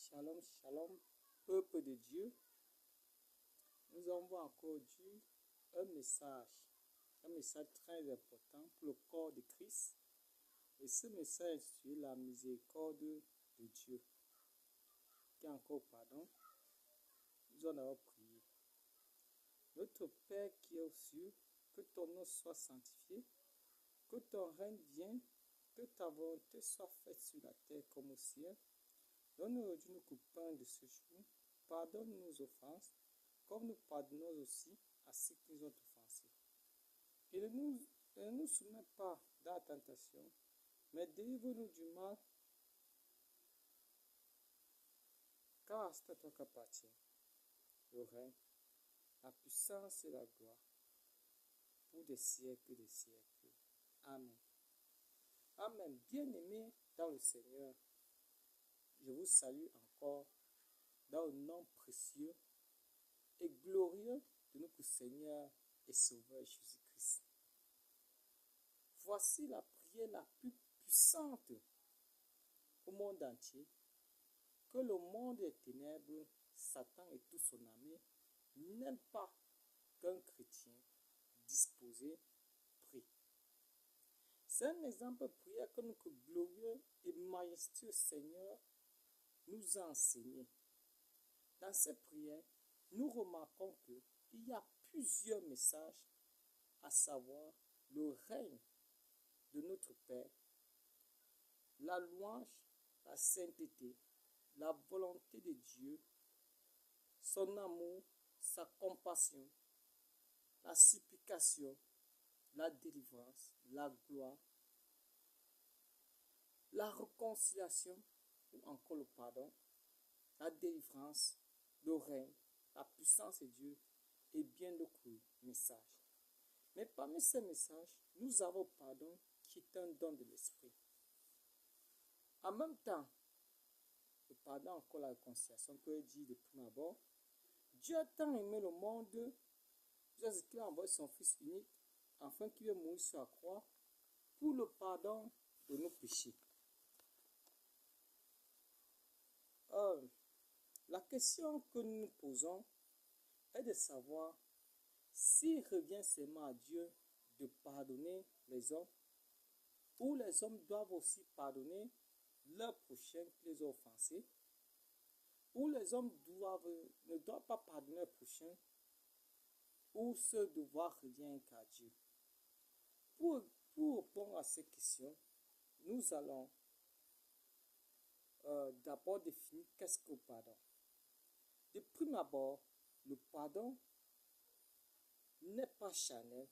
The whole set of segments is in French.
Shalom, shalom, peuple de Dieu. Nous avons encore aujourd'hui un message très important pour le corps de Christ. Et ce message est intitulé la miséricorde de Dieu. Qui a encore pardon. Nous en avons prié. Notre Père qui est aux cieux, que ton nom soit sanctifié, que ton règne vienne, que ta volonté soit faite sur la terre comme au ciel. Donne-nous aujourd'hui notre pain de ce jour. Pardonne nos offenses, comme nous pardonnons aussi à ceux qui nous ont offensés. Et ne nous soumets pas dans la tentation, mais délivre-nous du mal, car c'est à toi qu'appartient le règne, la puissance et la gloire, pour des siècles et des siècles. Amen. Amen. Bien-aimés dans le Seigneur, je vous salue encore dans le nom précieux et glorieux de notre Seigneur et Sauveur Jésus-Christ. Voici la prière la plus puissante au monde entier, que le monde des ténèbres, Satan et tout son armée n'aiment pas qu'un chrétien disposé prie. C'est un exemple de prière que notre glorieux et majestueux Seigneur nous a enseigné. Dans cette prière, nous remarquons qu'il y a plusieurs messages, à savoir le règne de notre Père, la louange, la sainteté, la volonté de Dieu, son amour, sa compassion, la supplication, la délivrance, la gloire, la réconciliation ou encore le pardon, la délivrance, le règne, la puissance de Dieu et bien d'autres messages. Mais parmi ces messages, nous avons le pardon qui est un don de l'esprit. En même temps, le pardon, encore la réconciliation, peut dire de prime abord, Dieu a tant aimé le monde, qu'il a envoyé son Fils unique, afin qu'il vienne mourir sur la croix pour le pardon de nos péchés. La question que nous nous posons est de savoir s'il revient seulement à Dieu de pardonner les hommes, ou les hommes doivent aussi pardonner leurs prochains qui les ont offensés, ou les hommes ne doivent pas pardonner leurs prochains, ou ce devoir revient qu'à Dieu. Pour répondre à ces questions, nous allons d'abord définir qu'est-ce que le pardon. De prime abord, le pardon n'est pas charnel.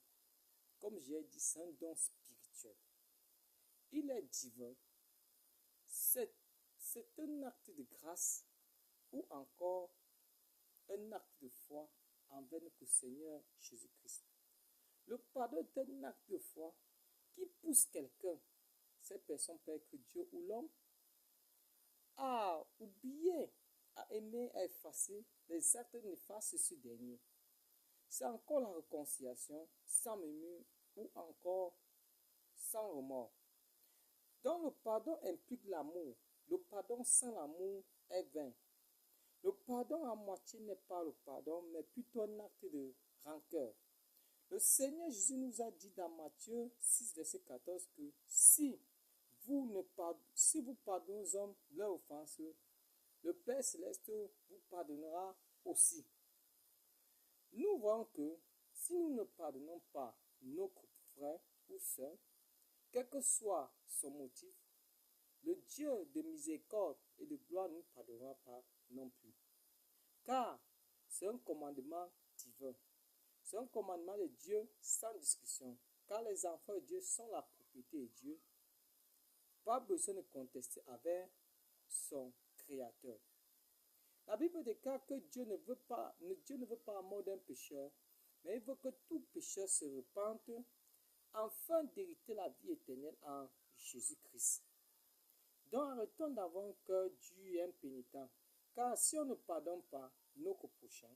Comme j'ai dit, c'est un don spirituel. Il est divin. C'est un acte de grâce ou encore un acte de foi envers notre Seigneur Jésus-Christ. Le pardon est un acte de foi qui pousse quelqu'un, cette personne peut être Dieu ou l'homme, à oublier, à aimer, à effacer les actes néfastes de ce dernier. C'est encore la réconciliation sans murmure ou encore sans remords. Donc le pardon implique l'amour. Le pardon sans l'amour est vain. Le pardon à moitié n'est pas le pardon, mais plutôt un acte de rancœur. Le Seigneur Jésus nous a dit dans Matthieu 6, verset 14 que si vous pardonnez aux hommes leurs offenses, le Père Céleste vous pardonnera aussi. Nous voyons que si nous ne pardonnons pas nos frères ou sœurs, quel que soit son motif, le Dieu de miséricorde et de gloire ne nous pardonnera pas non plus. Car c'est un commandement divin. C'est un commandement de Dieu sans discussion. Car les enfants de Dieu sont la propriété de Dieu. Pas besoin de contester avec son Créateur. La Bible déclare que Dieu ne veut pas la mort d'un pécheur, mais il veut que tout pécheur se repente afin d'hériter la vie éternelle en Jésus-Christ. Donc arrêtons d'avoir un cœur dur et impénitent, car si on ne pardonne pas nos prochains,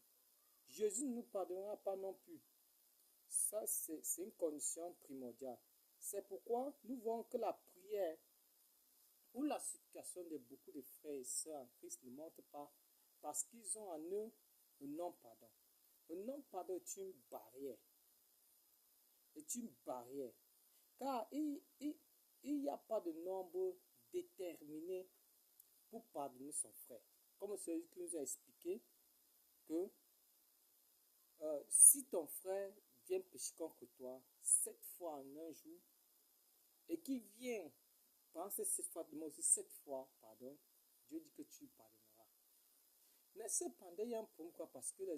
Jésus ne nous pardonnera pas non plus. Ça, c'est une condition primordiale. C'est pourquoi nous voyons que la prière ou la supplication de beaucoup de frères frères et sœurs en Christ ne montrent pas parce qu'ils ont en eux le non-pardon. Le non-pardon est une barrière. C'est une barrière. Car il n'y a pas de nombre déterminé pour pardonner son frère. Comme celui qui nous a expliqué que si ton frère vient pécher contre toi 7 fois en un jour et qu'il vient penser 7 fois, mais aussi 7 fois, pardon, Dieu dit que tu lui pardonneras. Mais cependant, il y a un problème, parce que les